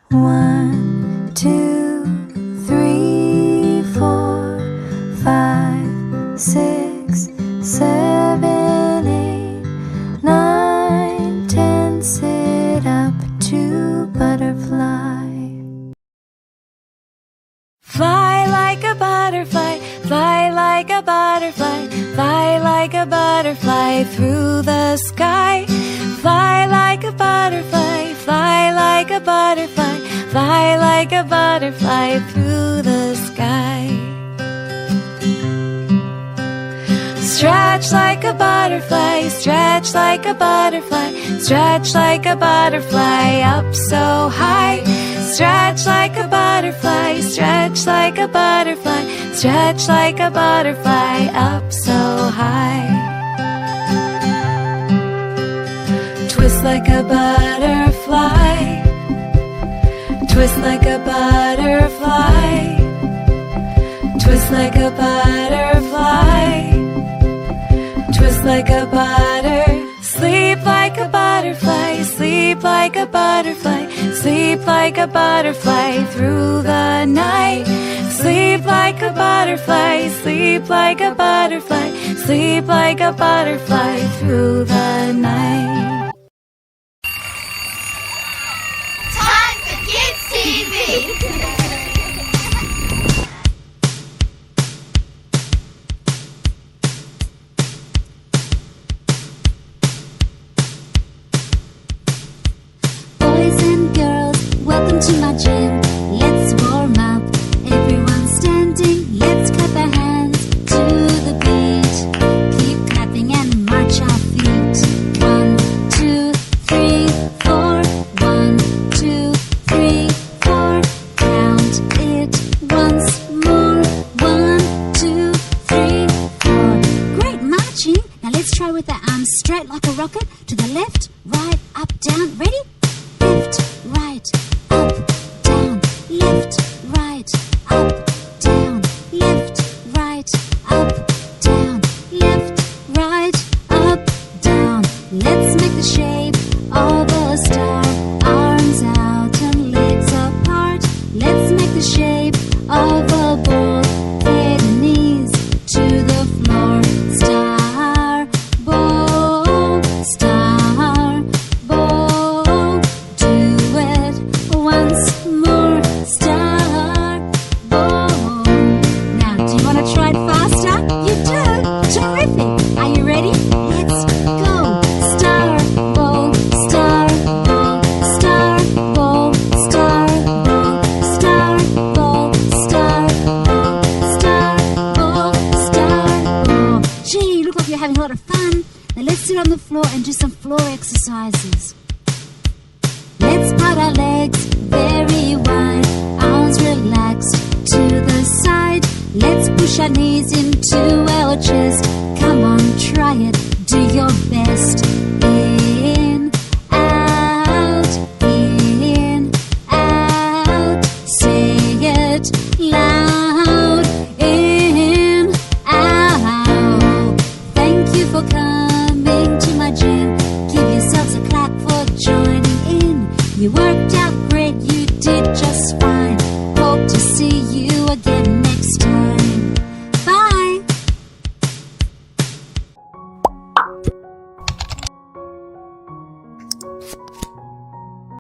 1, 2, 3, 4, 5, 6, 7, 8, 9, 10. Sit up to butterfly. Fly like a butterfly, fly like a butterfly, fly like a butterfly through the sky. Fly like a butterfly, fly like a butterfly, fly like a butterfly through the sky. Stretch like a butterfly, stretch like a butterfly, stretch like a butterfly up so high. Stretch like a butterfly, stretch like a butterfly, stretch like a butterfly up so high. Twist like a butterfly, twist like a butterfly, twist like a butterfly, twist like a butter. Sleep like a butterfly, sleep like a butterfly, sleep like a butterfly through the night. Sleep like a butterfly, sleep like a butterfly, sleep like a butterfly through the night. Time for Kids TV! Welcome to my gym, let's warm up. Everyone standing, let's clap our hands to the beat. Keep clapping and march our feet. 1, 2, 3, 4. 1, 2, 3, 4. Count it once more. 1, 2, 3, 4. Great marching. Now let's try with our arms straight like a rocket. To the left, right, up, down. Ready? Left, right, up, down, left, right, up, down, left, right, up, down, left, right, up, down. Let's make the shape of a star. Arms out and legs apart. Let's make the shape of a ball. Head and knees to the floor. Star, ball, star, ball. Do it once more. Star, ball. Now, do you want to try it faster? You do? Terrific! Are you ready? Let's go! Star, ball, star, ball, star, ball, star, ball, star, ball, star, ball, star, ball, star, ball. Gee, look like you're having a lot of fun. Now let's sit on the floor and do some floor exercises. Let's part our legs very wide, arms relaxed to the side. Let's push our knees into our chest. Come on, try it, do your best. In, out, say it loud. In, out. Thank you for coming to my gym. Give yourselves a clap for joining in. You worked out